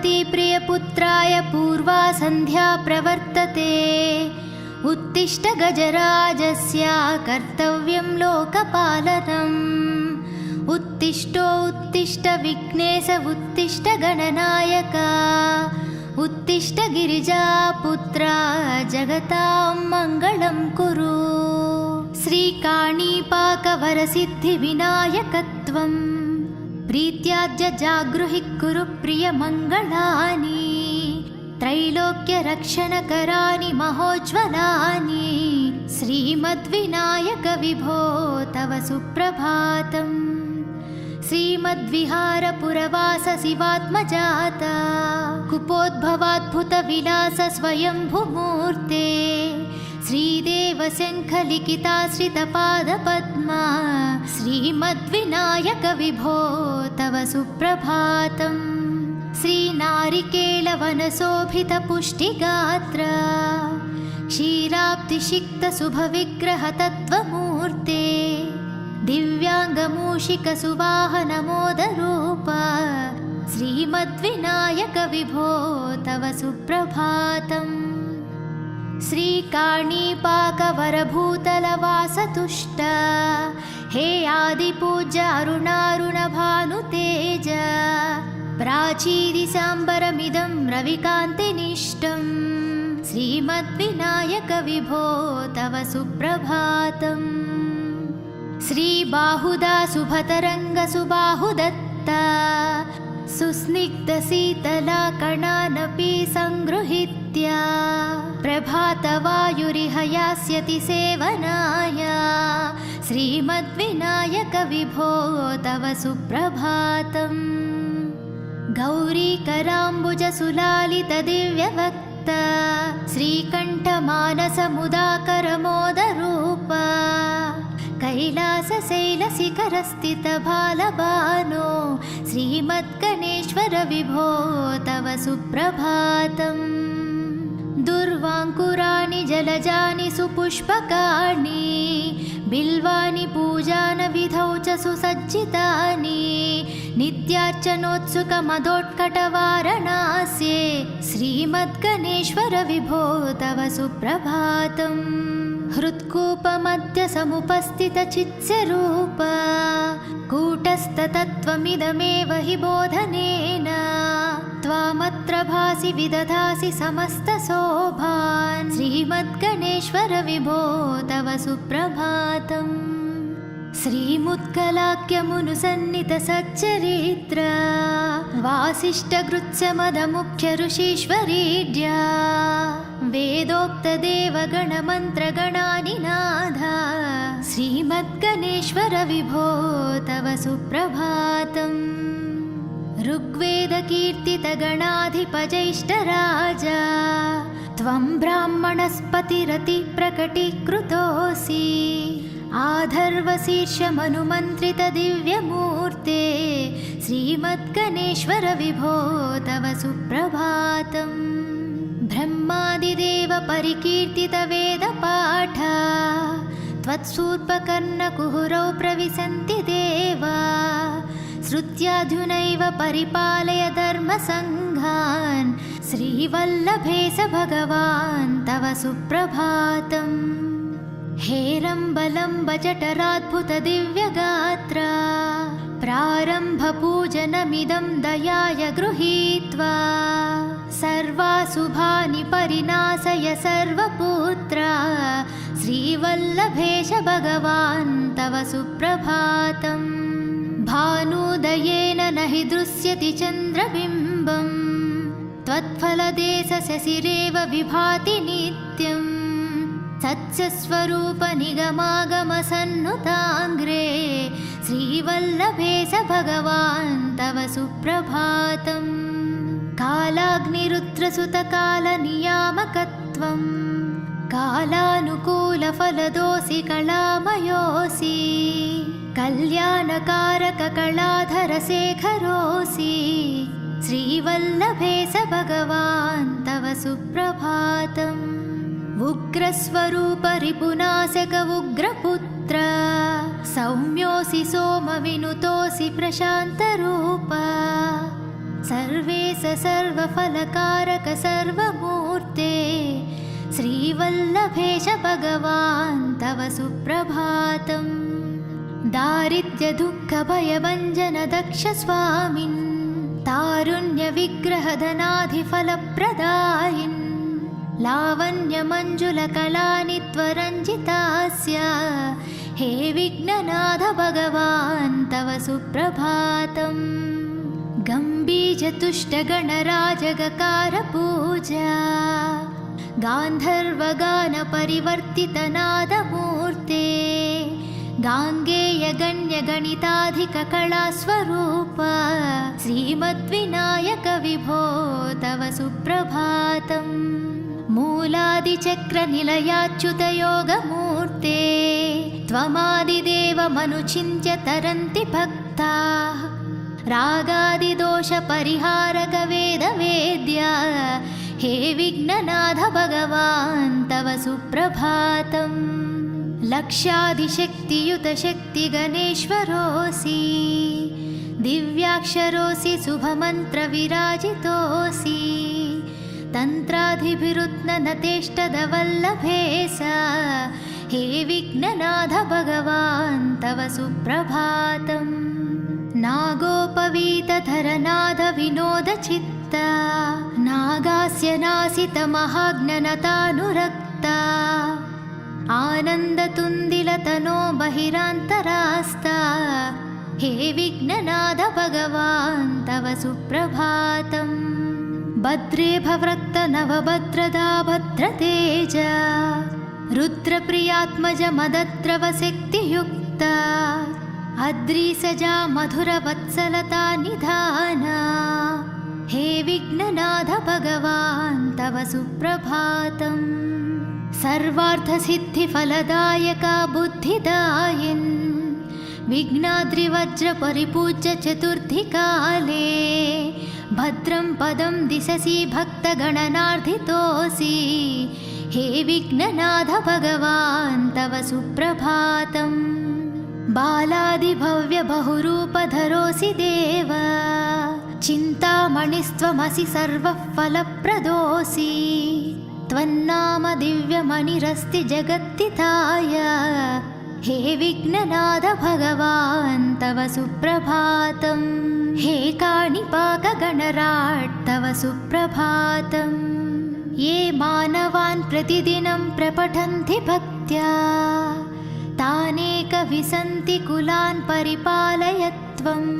प्रियपुत्राय पूर्वा सन्ध्या प्रवर्तते। उत्तिष्ठ गजराजस्य कर्तव्यं लोकपालनम्। उत्तिष्ठो उत्तिष्ठ विघ्नेश उत्तिष्ठ गणनायक। उत्तिष्ठ गिरिजापुत्रा जगतां मङ्गलं कुरु। श्रीकाणीपाकवरसिद्धिविनायकत्वं प्रीत्याद्य जागृहि कुरु प्रियमङ्गलानि। त्रैलोक्यरक्षणकराणि महोज्ज्वलानि। श्रीमद्विनायक विभो तव सुप्रभातम्। श्रीमद्विहारपुरवास शिवात्मजाता कुपोद्भवाद्भुतविलास स्वयंभुमूर्ते। श्रीदेवशङ्खलिखिताश्रितपादपद्मा श्रीमद्विनायक विभो तव सुप्रभातम्। श्रीनारिकेलवनशोभितपुष्टिगात्र क्षीराब्धिसिक्तशुभविग्रह तत्त्वमूर्ते। दिव्याङ्गमूषिकसुवाहनमोदरूप श्रीमद्विनायक विभो तव सुप्रभातम्। श्रीकाणीपाकवरभूतलवासतुष्ट हे आदिपूज्य अरुणारुणभानुतेज। प्राचीदिशाम्बरमिदं रविकान्तिनिष्टं श्रीमद्विनायक विभो तव सुप्रभातम्। श्रीबाहुदा शुभतरङ्गसुबाहुदत्ता सुस्निग्धशीतलाकणानपि सङ्गृहीत्य प्रभातवायुरिह यास्यति सेवनाय। श्रीमद्विनायक विभो तव सुप्रभातम्। गौरीकराम्बुजसुलालितदिव्यवक्त श्रीकण्ठमानसमुदाकरमोदरूप कैलासशैलशिखरस्थितबालबानो श्रीमद्गणेश्वर विभो तव सुप्रभातम्। दुर्वाङ्कुराणि जलजानि सुपुष्पकाणि बिल्वानि पूजानविधौ च सुसज्जितानि। नित्यार्चनोत्सुकमदोत्कटवारणास्ये श्रीमद्गणेश्वर विभो तव सुप्रभातम्। हृत्कूपमध्य समुपस्थितचित्स्वरूप कूटस्थतत्त्वमिदमेव हि बोधनेन। त्वामत्र भासि विदधासि समस्तशोभान् श्रीमद्गणेश्वर विभो तव सुप्रभातम्। श्रीमुत्कलाख्यमुनुसन्नितसच्चरित्र वासिष्ठगृत्समदमुख्य ऋषीश्वरीड्या वेदोक्तदेवगणमन्त्रगणानिनाद श्रीमद्गणेश्वर विभो तव सुप्रभातम्। ऋग्वेदकीर्तितगणाधिपजैष्ठराजा त्वं ब्राह्मणस्पतिरतिप्रकटीकृतोऽसि। आधर्वशीर्षमनुमन्त्रितदिव्यमूर्ते श्रीमद्गणेश्वर विभो तव सुप्रभातम्। ब्रह्मादिदेव परिकीर्तितवेदपाठ त्वत्सूर्पकर्णकुहरौ प्रविशन्ति देवा। श्रुत्याधुनैव परिपालय धर्मसङ्घान् श्रीवल्लभेश भगवान् तव सुप्रभातम्। हेरम्बलम्ब जठराद्भुतदिव्यगात्र प्रारम्भपूजनमिदं दयाय गृहीत्वा सर्वाशुभानि परिनाशय सर्वपुत्र श्रीवल्लभेश भगवान् तव सुप्रभातम्। भानुदयेन न हि दृश्यति चन्द्रबिम्बं त्वत्फलदेशशशिरेव विभाति नित्यम्। सत्स्वरूपनिगमागमसन्नुताङ्ग्रे श्रीवल्लभेश भगवान् तव सुप्रभातम्। कालाग्निरुद्रसुतकालनियामकत्वं कालानुकूलफलदोऽसि कलामयोऽसि। कल्याणकारककलाधरशेखरोऽसि श्रीवल्लभेश भगवान् तव सुप्रभातम्। उग्रस्वरूप रिपुनाशक उग्रपुत्र सौम्योऽसि सोमविनुतोऽसि प्रशान्तरूप सर्वेश सर्वफलकारक सर्वमूर्ते श्रीवल्लभेश भगवान् तव सुप्रभातम्। दारिद्र्यदुःखभयभञ्जन दक्ष स्वामिन् तारुण्यविग्रहधनाधिफलप्रदायिन् लावण्यमञ्जुलकलानि त्वरञ्जितास्य हे विघ्ननाथ भगवान् तव सुप्रभातम्। गम्भीरतुष्टगणराजगकारपूजा गान्धर्वगानपरिवर्तितनादमूर्ते गाङ्गेयगण्यगणिताधिककलास्वरूप श्रीमद्विनायक विभो तव सुप्रभातम्। मूलादिचक्रनिलयाच्युतयोगमूर्ते त्वमादिदेवमनुचिन्त्य तरन्ति भक्ताः रागादिदोषपरिहारक वेदवेद्या हे विघ्ननाथ भगवान् तव सुप्रभातम्। लक्ष्यादिशक्तियुत शक्तिगणेश्वरोऽसि दिव्याक्षरोऽसि शुभमन्त्रविराजितोऽसि तन्त्राधिभिरुत्ननतेष्टदवल्लभेश हे विघ्ननाथ भगवान् तव सुप्रभातम्। नागोपवीतधरनाद विनोदचित्ता नागास्य नासितमहाज्ञनतानुरक्ता आनन्दतुन्दिलतनो बहिरान्तरास्ता हे विघ्ननाथ भगवान् तव सुप्रभातम्। भद्रे भवृक्त नवभद्रदा भद्रतेज रुद्रप्रियात्मज मदद्रव शक्तियुक्ता अद्रीसजा मधुरवत्सलता निधाना हे विघ्ननाथ भगवान् तव सुप्रभातम्। सर्वार्थसिद्धिफलदायका बुद्धिदायिन् विघ्नाद्रिवज्रपरिपूज्य चतुर्थिकाले भद्रं पदं दिशसि भक्तगणनार्धितोऽसि हे विघ्ननाथ भगवान् तव सुप्रभातम्। बालादिभव्यबहुरूपधरोऽसि देव चिन्तामणिस्त्वमसि सर्वः फलप्रदोऽसि त्वन्नाम दिव्यमणिरस्ति जगत्तिताय हे विघ्ननाथ भगवान् तव सुप्रभातम्। हे काणिपाकगणराट् तव सुप्रभातम्। ये मानवान् प्रतिदिनं प्रपठन्ति भक्त्या तानेकविसन्ति कुलान् परिपालय त्वम्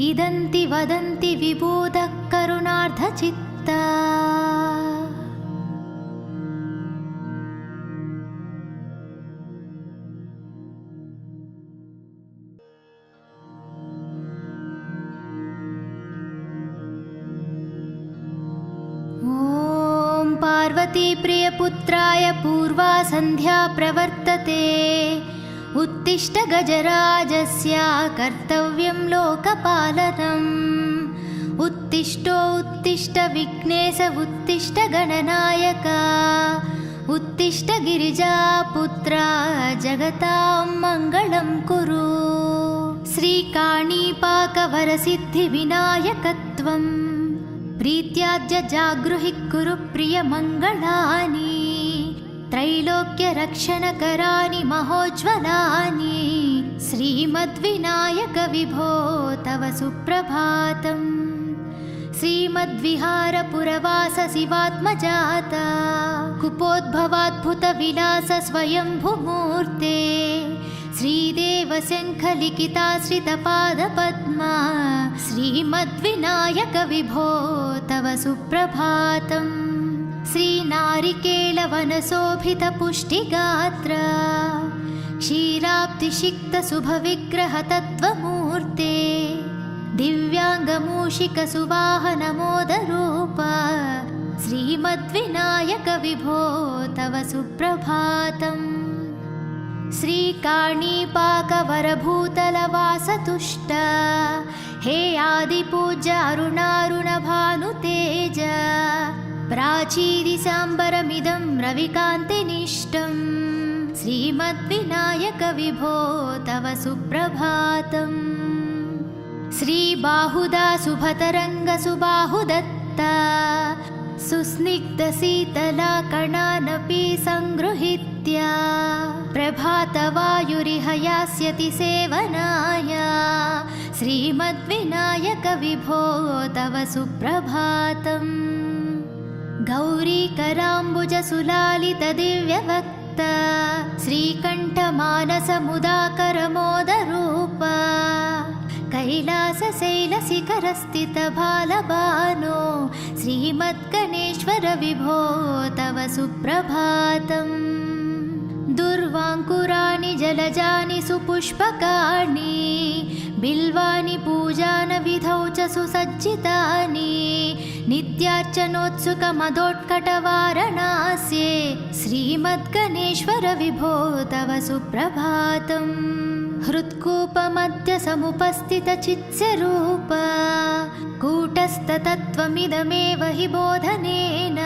इदन्ति वदन्ति विबोधः करुणार्धचित्ता। पार्वती प्रियपुत्राय पूर्वा संध्या प्रवर्तते उत्तिष्ठ गजराजस्य कर्तव्यं लोकपालनम्। उत्तिष्ठो उत्तिष्ठ विघ्नेश उत्तिष्ठ गणनायक उत्तिष्ठ गिरिजापुत्रा जगतां मङ्गलं कुरु। श्रीकाणीपाकवरसिद्धिविनायकत्वम् प्रीत्याद्य जागृहि कुरु प्रियमङ्गलानि त्रैलोक्यरक्षणकराणि महोज्ज्वलानि श्रीमद्विनायक विभो तव सुप्रभातम्। श्रीमद्विहारपुरवास शिवात्मजाता कुपोद्भवाद्भुतविलास स्वयंभुमूर्ते श्रीदेवशङ्खलिखिताश्रितपादपद्मा श्रीमद्विनायक विभो तव सुप्रभातम्। श्रीनारिकेलवनशोभितपुष्टिगात्र क्षीराब्धिषिक्तशुभविग्रहतत्त्वमूर्ते दिव्याङ्गमूषिकसुवाहनमोदरूप श्रीमद्विनायक विभो तव सुप्रभातम्। श्रीकाणीपाकवरभूतलवासतुष्ट हे आदिपूज्य अरुणारुणभानुतेज प्राचीदिसाम्बरमिदं रविकान्तिनिष्टम् श्रीमद्विनायक विभो तव सुप्रभातम्। श्रीबाहुदा सुभतरङ्गसुबाहुदत्ता सुस्निग्धशीतलाकणानपि सङ्गृहीत्य प्रभातवायुरिह यास्यति सेवनाय श्रीमद्विनायकविभो तव सुप्रभातम्। गौरीकराम्बुजसुलालितदिव्यवक्ता श्रीकण्ठमानसमुदाकरमोदरूपा कैलासशैलशिखरस्थितबालबानो श्रीमद्गणेश्वर विभो तव सुप्रभातम्। दुर्वाङ्कुराणि जलजानि सुपुष्पकाणि बिल्वानि पूजानविधौ च सुसज्जितानि नित्यार्चनोत्सुकमदोत्कटवारणास्ये श्रीमद्गणेश्वर विभो तव सुप्रभातम्। हृत्कूपमध्य समुपस्थितचित्स्वरूप कूटस्थतत्त्वमिदमेव हि बोधनेन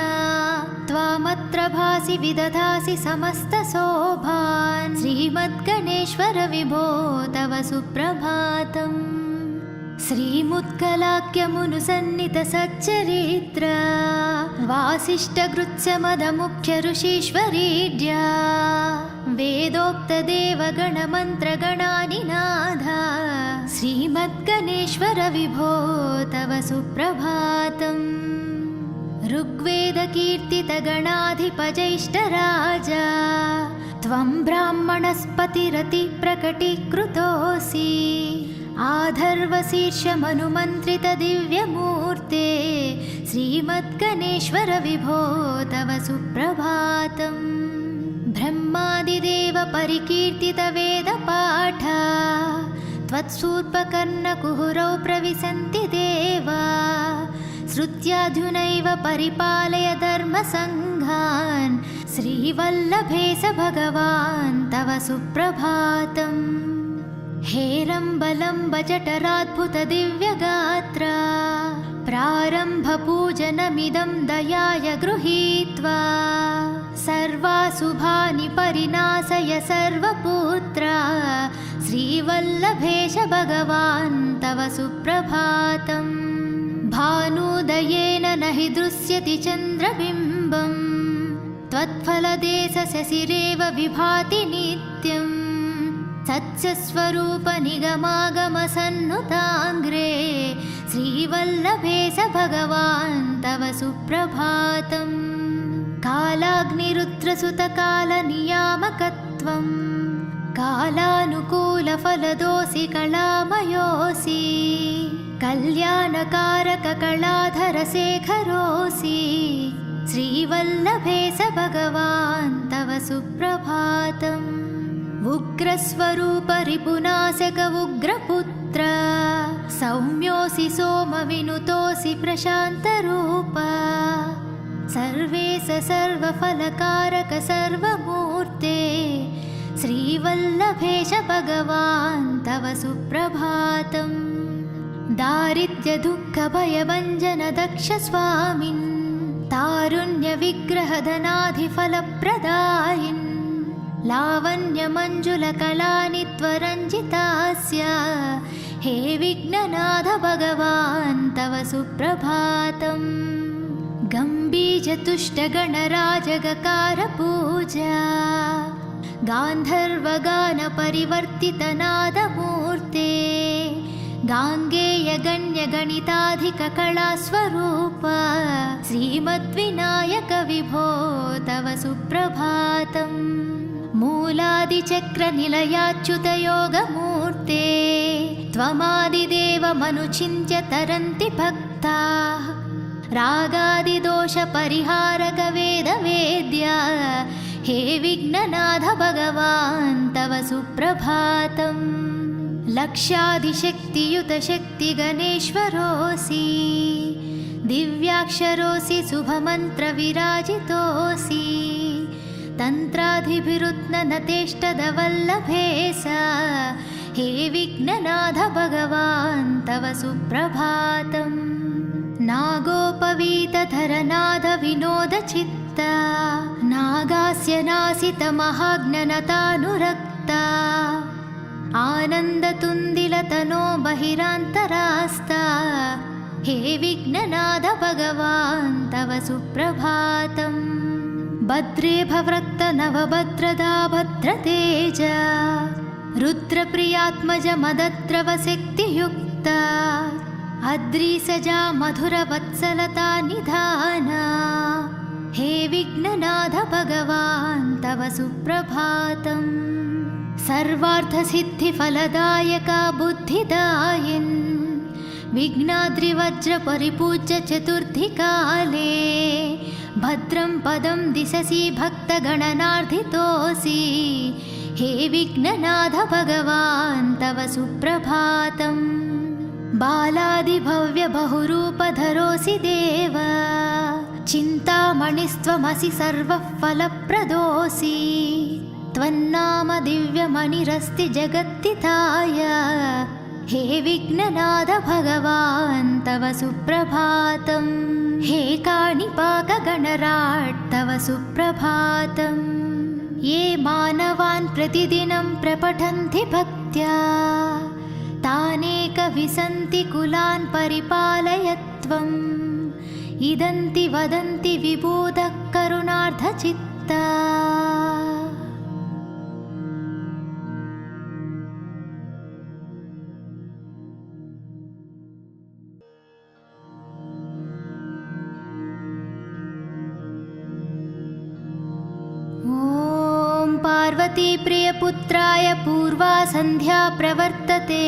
त्वामत्र भासि विदधासि समस्तशोभान् श्रीमद्गणेश्वर विभो तव सुप्रभातम्। श्रीमुत्कलाख्यमुनुसन्नितसच्चरित्र वासिष्ठगृत्स्यमदमुख्य ऋषीश्वरीड्या वेदोक्तदेवगणमन्त्रगणानिनाद श्रीमद्गणेश्वर विभो तव सुप्रभातम्। ऋग्वेदकीर्तितगणाधिपजैष्ठराजा त्वं ब्राह्मणस्पतिरतिप्रकटीकृतोऽसि आधर्वशीर्षमनुमन्त्रितदिव्यमूर्ते श्रीमद्गणेश्वर विभो तव सुप्रभातम्। ब्रह्मादिदेव परिकीर्तितवेदपाठ त्वत्सूर्पकर्णकुहुरौ प्रविशन्ति देवा श्रुत्याधुनैव परिपालय धर्मसङ्घान् श्रीवल्लभेश भगवान् तव सुप्रभातम्। हेरम्बलम्ब जठराद्भुतदिव्यगात्रा प्रारम्भपूजनमिदं दयाय गृहीत्वा सर्वाशुभानि परिनाशय सर्वपुत्रा श्रीवल्लभेश भगवान् तव सुप्रभातम्। भानुदयेन न हि दृश्यति चन्द्रबिम्बम् त्वत्फलदेशशशिरेव विभाति नित्यम् सत्स्वरूप निगमागमसन्नुताङ्ग्रे श्रीवल्लभेश भगवान् तव सुप्रभातम्। कालाग्निरुद्रसुतकालनियामकत्वं कालानुकूलफलदोऽसि कलामयोऽसि कल्याणकारककलाधरशेखरोऽसि श्रीवल्लभेश भगवान् तव सुप्रभातम्। उग्रस्वरूप रिपुनाशक उग्रपुत्र सौम्योऽसि सोमविनुतोऽसि प्रशान्तरूप सर्वेश सर्वफलकारक सर्वमूर्ते श्रीवल्लभेश भगवान् तव सुप्रभातम्। दारिद्र्यदुःखभयभञ्जन दक्ष स्वामिन् तारुण्यविग्रहधनाधिफलप्रदायिन् लावण्यमञ्जुलकलानि त्वरञ्जितास्य हे विघ्ननाथ भगवान् तव सुप्रभातम्। गम्भीरतुष्टगणराजगकारपूजा गान्धर्वगानपरिवर्तितनादमूर्ते गाङ्गेयगण्यगणिताधिककलास्वरूप श्रीमद्विनायक विभो तव सुप्रभातम्। मूलादिचक्रनिलयाच्युतयोगमूर्ते त्वमादिदेवमनुचिन्त्य तरन्ति भक्ताः रागादिदोषपरिहारक वेदवेद्या हे विघ्ननाथ भगवान् तव सुप्रभातम्। लक्षाधिशक्तियुतशक्तिगणेश्वरोऽसि दिव्याक्षरोऽसि शुभमन्त्रविराजितोऽसि तन्त्राधिभिरुत्ननतेष्टदवल्लभेश हे विघ्ननाथ भगवान् तव सुप्रभातम्। नागोपवीतधरनाद विनोदचित्ता नागास्य नासितमहाज्ञनतानुरक्ता आनन्दतुन्दिलतनो बहिरान्तरास्ता हे विघ्ननाथ भगवान् तव सुप्रभातम् भद्रे भवृक्त नवभद्रदा भद्रतेज रुद्रप्रियात्मज मदद्रवशक्तियुक्ता अद्रिसजा मधुरवत्सलता निधाना हे विघ्ननाथ भगवान् तव सुप्रभातम् सर्वार्थसिद्धिफलदायका बुद्धिदायिन् विघ्नाद्रिवज्रपरिपूज्य चतुर्थीकाले भद्रं पदं दिशसि भक्तगणनार्थितोऽसि हे विघ्ननाथ भगवान् तव सुप्रभातम् बालादिभव्य बहुरूपधरोऽसि देव चिन्तामणिस्त्वमसि सर्वः फलप्रदोऽसि त्वन्नाम दिव्यमणिरस्ति जगत्तिताय हे विघ्ननाथ भगवान् तव सुप्रभातम् हे काणिपाकगणराट् तव सुप्रभातम् ये मानवान् प्रतिदिनं प्रपठन्ति भक्त्या तानेकविसन्ति कुलान् परिपालय त्वम् इदन्ति वदन्ति विबुधः करुणार्धचित्ता पार्वतीप्रियपुत्राय पूर्वा सन्ध्या प्रवर्तते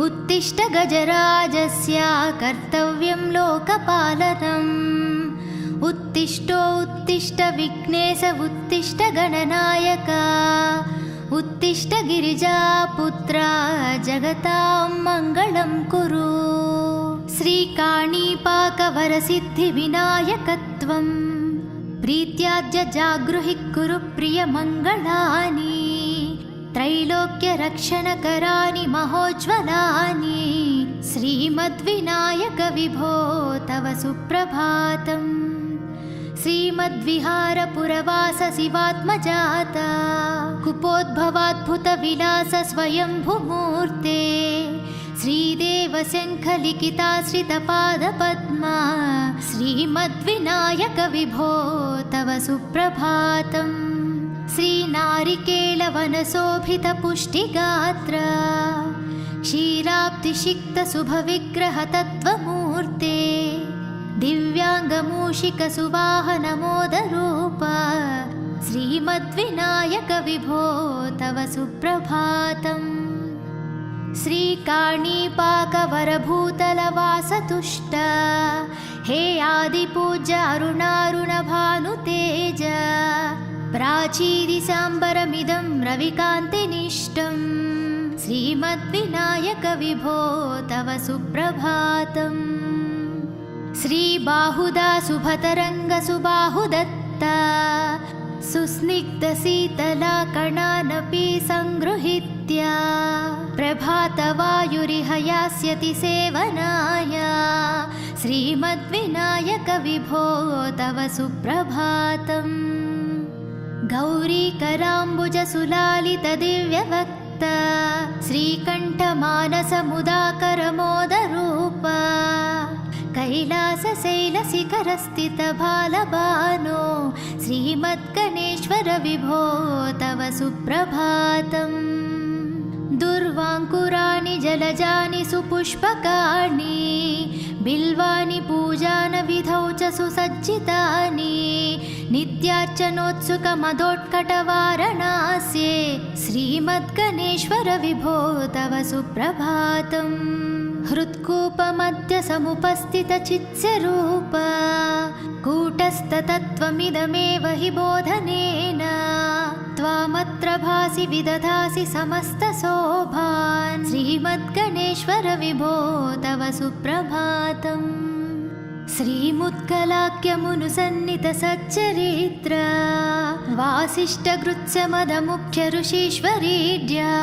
उत्तिष्ठ गजराजस्य कर्तव्यं लोकपालनम् उत्तिष्ठ विघ्नेश उत्तिष्ठ गणनायक उत्तिष्ठ गिरिजापुत्रा जगतां मङ्गलं कुरु श्रीकाणीपाकवरसिद्धिविनायकत्वम् प्रीत्याद्य जागृहि कुरु प्रियमङ्गलानि त्रैलोक्यरक्षणकराणि महोज्ज्वलानि श्रीमद्विनायक विभो तव सुप्रभातम् श्रीमद्विहारपुरवास शिवात्मजाता कुपोद्भवाद्भुतविलास स्वयंभुमूर्ते श्रीदेव शङ्खलिखिताश्रितपादपद्मा श्रीमद्विनायक विभो तव सुप्रभातम् श्रीनारिकेलवनशोभितपुष्टिगात्र क्षीराब्धिसिक्तशुभविग्रह तत्त्वमूर्ते दिव्याङ्गमूषिकसुवाहनमोदरूप श्रीमद्विनायक विभो तव सुप्रभातम् श्रीकाणीपाकवरभूतलवासतुष्ट हे आदिपूज्य अरुणारुणभानुतेज प्राचीदिशाम्बरमिदं रविकान्तिनिष्टम् श्रीमद्विनायक विभो तव सुप्रभातम् श्रीबाहुदा शुभतरङ्गसुबाहुदत्ता सुस्निग्धशीतला कणानपि सङ्गृहीत्य प्रभातवायुरिह यास्यति सेवनाय श्रीमद्विनायक विभो तव सुप्रभातम् गौरीकराम्बुजसुलालितदिव्यवक्त श्रीकण्ठमानसमुदाकरमोदरूप कैलासशैलशिखरस्थितबालबानो श्रीमद्गणेश्वर विभो तव सुप्रभातम् दुर्वाङ्कुराणि जलजानि सुपुष्पकाणि बिल्वानि पूजानविधौ च सुसज्जितानि नित्यार्चनोत्सुकमदोत्कटवारणास्ये श्रीमद्गणेश्वर विभो तव सुप्रभातम् हृत्कूपमध्य समुपस्थितचित्स्वरूप कूटस्थतत्त्वमिदमेव हि बोधनेन त्वामत्र भासि विदधासि समस्तशोभान् श्रीमद्गणेश्वर विभो तव सुप्रभातम् श्रीमुत्कलाख्यमुनुसन्नितसच्चरित्र वासिष्ठगृत्समदमुख्य ऋषीश्वरीड्या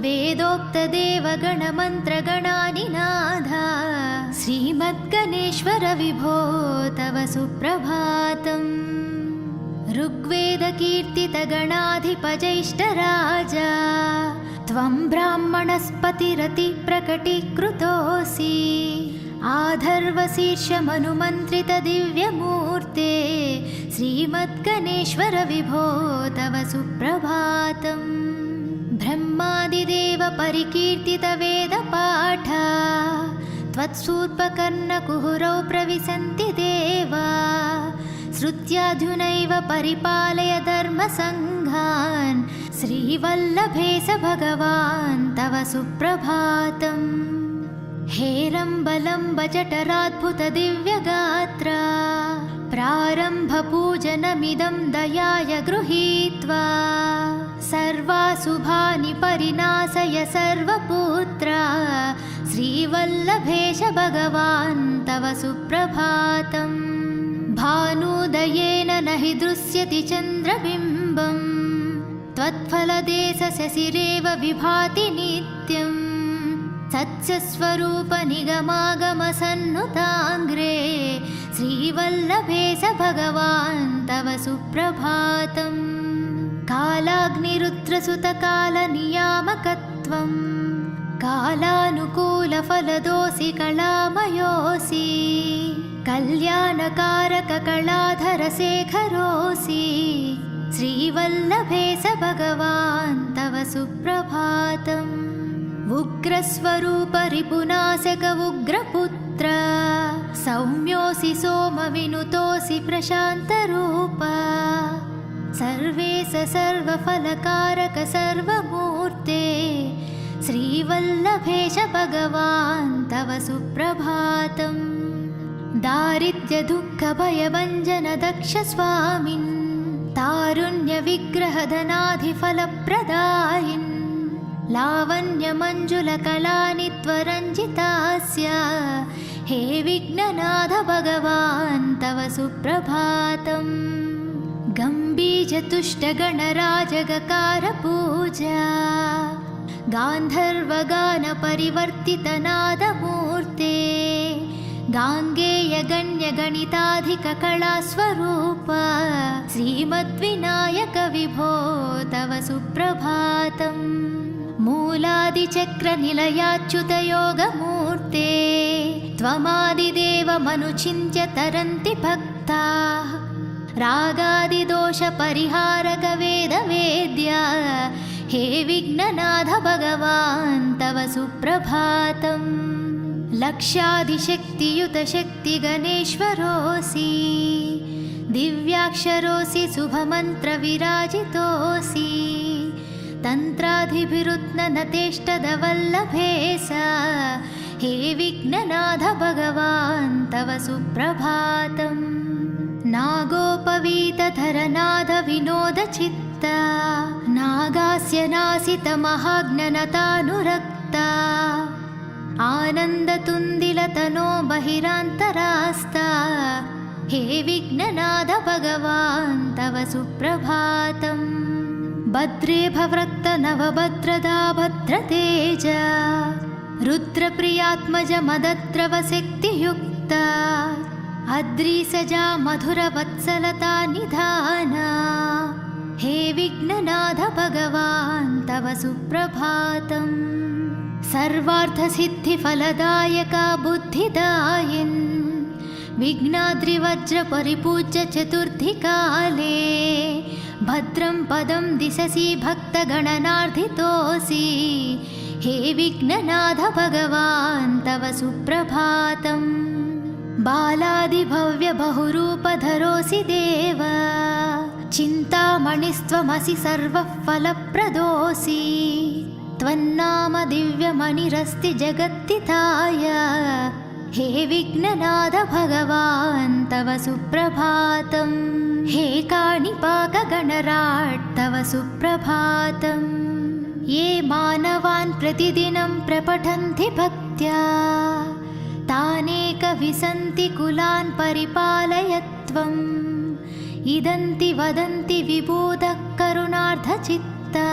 वेदोक्तदेवगणमन्त्रगणानिनाद श्रीमद्गणेश्वर विभो तव सुप्रभातम् ऋग्वेदकीर्तितगणाधिपजैष्ठराजा त्वं ब्राह्मणस्पतिरतिप्रकटीकृतोऽसि आधर्वशीर्षमनुमन्त्रितदिव्यमूर्ते श्रीमद्गणेश्वर विभो तव सुप्रभातम् ब्रह्मादिदेव परिकीर्तितवेदपाठा त्वत्सूर्पकर्णकुहुरौ प्रविशन्ति देवा श्रुत्याधुनैव परिपालय धर्मसङ्घान् श्रीवल्लभेश भगवान् तव सुप्रभातम् हेरम्बलम्ब जठराद्भुतदिव्यगात्रा प्रारम्भपूजनमिदं दयाय गृहीत्वा सर्वाशुभानि परिनाशय सर्वपुत्रा श्रीवल्लभेश भगवान् तव सुप्रभातम् भानुदयेन न हि दृश्यति चन्द्रबिम्बम् त्वत्फलदेशशशिरेव विभाति नित्यम् सत्स्वरूप निगमागमसन्नुताङ्ग्रे श्रीवल्लभेश भगवान् तव सुप्रभातम् कालाग्निरुद्रसुतकालनियामकत्वं कालानुकूलफलदोऽसि कलामयोऽसि कल्याणकारककलाधरशेखरोऽसि श्रीवल्लभेश भगवान् तव सुप्रभातम् उग्रस्वरूप रिपुनाशक उग्रपुत्र सौम्योऽसि सोमविनुतोऽसि प्रशान्तरूप सर्वेश सर्वफलकारक सर्वमूर्ते श्रीवल्लभेश भगवान् तव सुप्रभातम् दारिद्र्यदुःखभयभञ्जनदक्ष स्वामिन् तारुण्यविग्रहधनाधिफलप्रदायिन् लावण्यमञ्जुलकलानि त्वरञ्जितास्य हे विघ्ननाथ भगवान् तव सुप्रभातम् गम्भीरतुष्टगणराजगकारपूजा गान्धर्वगानपरिवर्तितनादमूर्ते गाङ्गेयगण्यगणिताधिककलास्वरूप श्रीमद्विनायक विभो तव सुप्रभातम् मूलादिचक्रनिलयाच्युतयोगमूर्ते त्वमादिदेवमनुचिन्त्य तरन्ति भक्ताः रागादिदोषपरिहारक वेदवेद्या हे विघ्ननाथ भगवान् तव सुप्रभातम् लक्षाधिशक्तियुतशक्तिगणेश्वरोऽसि दिव्याक्षरोऽसि शुभमन्त्रविराजितोऽसि तन्त्राधिभिरुत्ननतेष्टदवल्लभेश हे विघ्ननाथ भगवान् तव सुप्रभातम् नागोपवीतधरनाद विनोदचित्ता नागास्य नासितमहाज्ञनतानुरक्ता आनन्दतुन्दिलतनो बहिरान्तरास्ता हे विघ्ननाथ भगवान् तव सुप्रभातम् भद्रे भवृक्त नवभद्रदा भद्रतेज रुद्रप्रियात्मज मदद्रवशक्तियुक्ता अद्रिसजा मधुरवत्सलता निधाना हे विघ्ननाथ भगवान् तव सुप्रभातम् सर्वार्थसिद्धिफलदायका बुद्धिदायिन् विघ्नाद्रिवज्रपरिपूज्य चतुर्थीकाले भद्रं पदं दिशसि भक्तगणनार्धितोऽसि हे विघ्ननाथ भगवान् तव सुप्रभातम् बालादिभव्यबहुरूपधरोऽसि देव चिन्तामणिस्त्वमसि सर्वफलप्रदोऽसि त्वन्नाम दिव्यमणिरस्ति जगत्तिताय हे विघ्ननाथ भगवान् तव सुप्रभातम् हे काणिपाकगणराट् तव सुप्रभातम् ये मानवान् प्रतिदिनं प्रपठन्ति भक्त्या तानेकविसन्ति कुलान् परिपालय त्वम् इदन्ति वदन्ति विबोधः करुणार्धचित्ता